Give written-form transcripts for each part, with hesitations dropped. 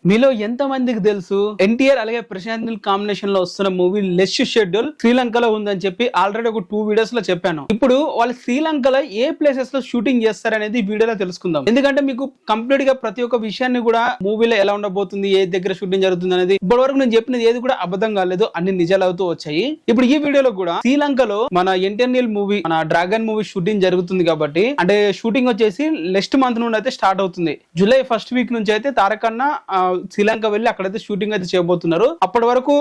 మీలో ఎంత మందికి తెలుసు ఎన్టీఆర్ అలాగే ప్రశాంత్ నీల్ కాంబినేషన్ లో వస్తున్న మూవీ లెస్ షెడ్యూల్ శ్రీలంకలో ఉందని చెప్పి ఆల్రెడీ ఒక 2 వీడియోస్ లో చెప్పాను. ఇప్పుడు వాళ్ళు శ్రీలంకలో ఏ ప్లేసెస్ లో షూటింగ్ చేస్తారనేది వీడియోలో తెలుసుకుందాం. ఎందుకంటే మీకు కంప్లీట్ గా ప్రతి ఒక్క విషయాన్ని కూడా మూవీలో ఎలా ఉండబోతుంది, ఏ దగ్గర షూటింగ్ జరుగుతుంది అనేది ఇప్పటి వరకు నేను చెప్పినది ఏది కూడా అబద్ధం కాలేదు, అన్ని నిజాలు అవుతూ వచ్చాయి. ఇప్పుడు ఈ వీడియోలో కూడా శ్రీలంకలో మన ఎన్టీఆర్ నీల్ మూవీ, మన డ్రాగన్ మూవీ షూటింగ్ జరుగుతుంది కాబట్టి, అంటే షూటింగ్ వచ్చేసి నెక్స్ట్ మంత్ నుండి అయితే స్టార్ట్ అవుతుంది. జూలై ఫస్ట్ వీక్ నుంచి అయితే తారకన్న శ్రీలంక వెళ్ళి అక్కడైతే షూటింగ్ అయితే చేయబోతున్నారు. అప్పటి వరకు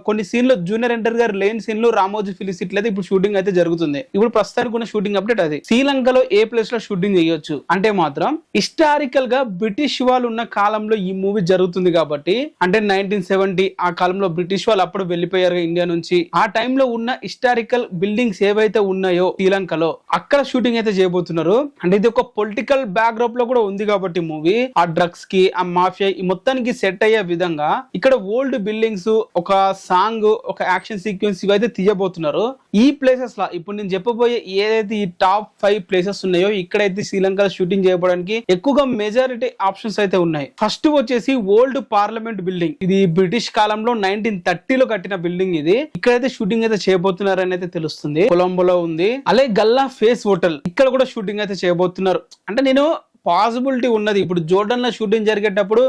కొన్ని సీన్లు జూనియర్ ఎన్టీఆర్ గారు లేని సీన్లు రామోజీ ఫిలిం సిటీ అయితే ఇప్పుడు షూటింగ్ అయితే జరుగుతుంది. ఇప్పుడు ప్రస్తుతానికి ఉన్న షూటింగ్ అప్డేట్ అది. శ్రీలంకలో ఏ ప్లేస్ లో షూటింగ్ చేయొచ్చు అంటే మాత్రం హిస్టారికల్ గా బ్రిటిష్ వాళ్ళు ఉన్న కాలంలో ఈ మూవీ జరుగుతుంది కాబట్టి, అంటే 1970 ఆ కాలంలో బ్రిటిష్ వాళ్ళు అప్పుడు వెళ్ళిపోయారు ఇండియా నుంచి. ఆ టైంలో ఉన్న హిస్టారికల్ బిల్డింగ్స్ ఏవైతే ఉన్నాయో శ్రీలంకలో అక్కడ షూటింగ్ అయితే చేయబోతున్నారు. అంటే ఇది ఒక పొలిటికల్ బ్యాక్ డ్రాప్ లో కూడా ఉంది కాబట్టి మూవీ ఆ డ్రగ్స్ కి, ఆ మాఫియా ఈ మొత్తానికి సెట్ అయ్యే విధంగా ఇక్కడ ఓల్డ్ బిల్డింగ్స్, ఒక సాంగ్, ఒక యాక్షన్ సీక్వెన్స్ ఇవైతే తీయబోతున్నారు. ఈ ప్లేసెస్ లా ఇప్పుడు నేను చెప్పబోయే ఏదైతే ఈ టాప్ 5 ప్లేసెస్ ఉన్నాయో ఇక్కడైతే శ్రీలంకలో షూటింగ్ చేయడానికి ఎక్కువగా మెజారిటీ ఆప్షన్స్ అయితే ఉన్నాయి. ఫస్ట్ వచ్చేసి ఓల్డ్ పార్లమెంట్ బిల్డింగ్. ఇది బ్రిటిష్ కాలంలో 1930లో కట్టిన బిల్డింగ్. ఇది ఇక్కడైతే షూటింగ్ అయితే చేయబోతున్నారని అయితే తెలుస్తుంది. కొలంబోలో ఉంది. అలాగే గల్లా ఫేస్ హోటల్, ఇక్కడ కూడా షూటింగ్ అయితే చేయబోతున్నారు. అంటే నేను పాసిబిలిటీ ఉన్నది. ఇప్పుడు జోర్డన్ లో షూటింగ్ జరిగేటప్పుడు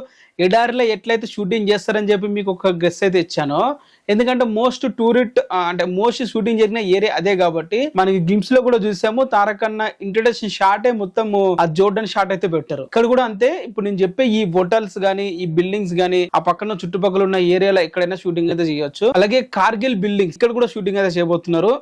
ఎడారిలో ఎట్లయితే షూటింగ్ చేస్తారని చెప్పి మీకు ఒక గెస్ అయితే ఇచ్చాను. ఎందుకంటే మోస్ట్ షూటింగ్ జరిగిన ఏరియా అదే కాబట్టి, మనకి గ్లిమ్స్ లో కూడా చూసాము తారకన్న ఇంట్రడక్షన్ షాటే మొత్తం ఆ జోర్డన్ షాట్ అయితే పెట్టారు. ఇక్కడ కూడా అంతే. ఇప్పుడు నేను చెప్పే ఈ హోటల్స్ గానీ, ఈ బిల్డింగ్స్ గానీ, ఆ పక్కన చుట్టుపక్కల ఉన్న ఏరియాలో ఎక్కడైనా షూటింగ్ అయితే చేయొచ్చు. అలాగే కార్గిల్ బిల్డింగ్స్, ఇక్కడ కూడా షూటింగ్ అయితే చేయబోతున్నారు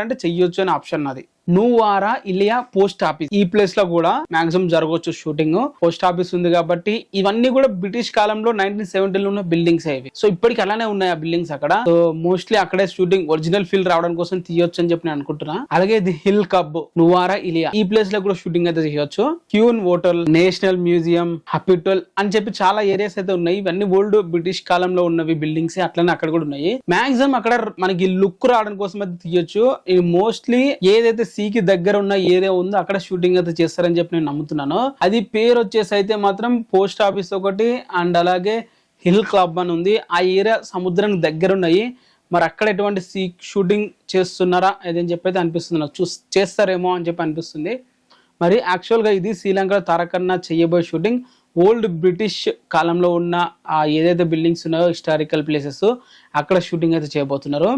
అంటే చెయ్యొచ్చు అనే ఆప్షన్ నాది. నువారా ఇలియా పోస్ట్ ఆఫీస్, ఈ ప్లేస్ లో కూడా మాక్సిమం జరగవచ్చు షూటింగ్. పోస్ట్ ఆఫీస్ ఉంది కాబట్టి ఇవన్నీ కూడా బ్రిటిష్ కాలంలో 1970లో ఉన్న బిల్డింగ్స్ అవి. సో ఇప్పటికి అలానే ఉన్నాయి ఆ బిల్డింగ్స్ అక్కడ. సో మోస్ట్లీ అక్కడే షూటింగ్ ఒరిజినల్ ఫీల్ రావడం కోసం తీయొచ్చు అని చెప్పి నేను అనుకుంటున్నా. అలాగే ది హిల్ కబ్, నువారా ఇలియా, ఈ ప్లేస్ లో కూడా షూటింగ్ అయితే చేయొచ్చు. క్యూన్ హోటల్, నేషనల్ మ్యూజియం, హాపిటల్ అని చెప్పి చాలా ఏరియాస్ అయితే ఉన్నాయి. ఇవన్నీ ఓల్డ్ బ్రిటిష్ కాలంలో ఉన్నవి బిల్డింగ్స్. అట్లనే అక్కడ కూడా ఉన్నాయి. మాక్సిమం అక్కడ మనకి లుక్ రావడం కోసం అయితే తీయొచ్చు. ఇది మోస్ట్లీ ఏదైతే సీకి దగ్గర ఉన్న ఏరియా ఉందో అక్కడ షూటింగ్ అయితే చేస్తారని చెప్పి నేను నమ్ముతున్నాను. అది పేరు వచ్చేసి అయితే మాత్రం పోస్ట్ ఆఫీస్ ఒకటి, అండ్ అలాగే హిల్ క్లబ్ అని ఉంది. ఆ ఏరియా సముద్రానికి దగ్గర ఉన్నాయి. మరి అక్కడ ఎటువంటి సీ షూటింగ్ చేస్తున్నారా అదని చెప్పి అయితే అనిపిస్తుంది నాకు. చేస్తారేమో అని చెప్పి అనిపిస్తుంది. మరి యాక్చువల్గా ఇది శ్రీలంకలో తారకన్న చేయబోయే షూటింగ్ ఓల్డ్ బ్రిటిష్ కాలంలో ఉన్న ఆ ఏదైతే బిల్డింగ్స్ ఉన్నాయో హిస్టారికల్ ప్లేసెస్ అక్కడ షూటింగ్ అయితే చేయబోతున్నారు.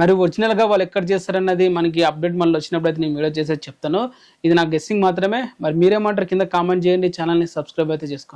మరి ఒరిజినల్ గా వాళ్ళు ఎక్కడ చేస్తారన్నది మనకి అప్డేట్ మళ్ళీ వచ్చినప్పుడు అయితే నేను వీడియో చేసేది చెప్తాను. ఇది నా గెస్సింగ్ మాత్రమే. మరి మీరేమంటారు కింద కామెంట్ చేయండి. ఛానల్ని సబ్స్క్రైబ్ అయితే చేసుకోండి.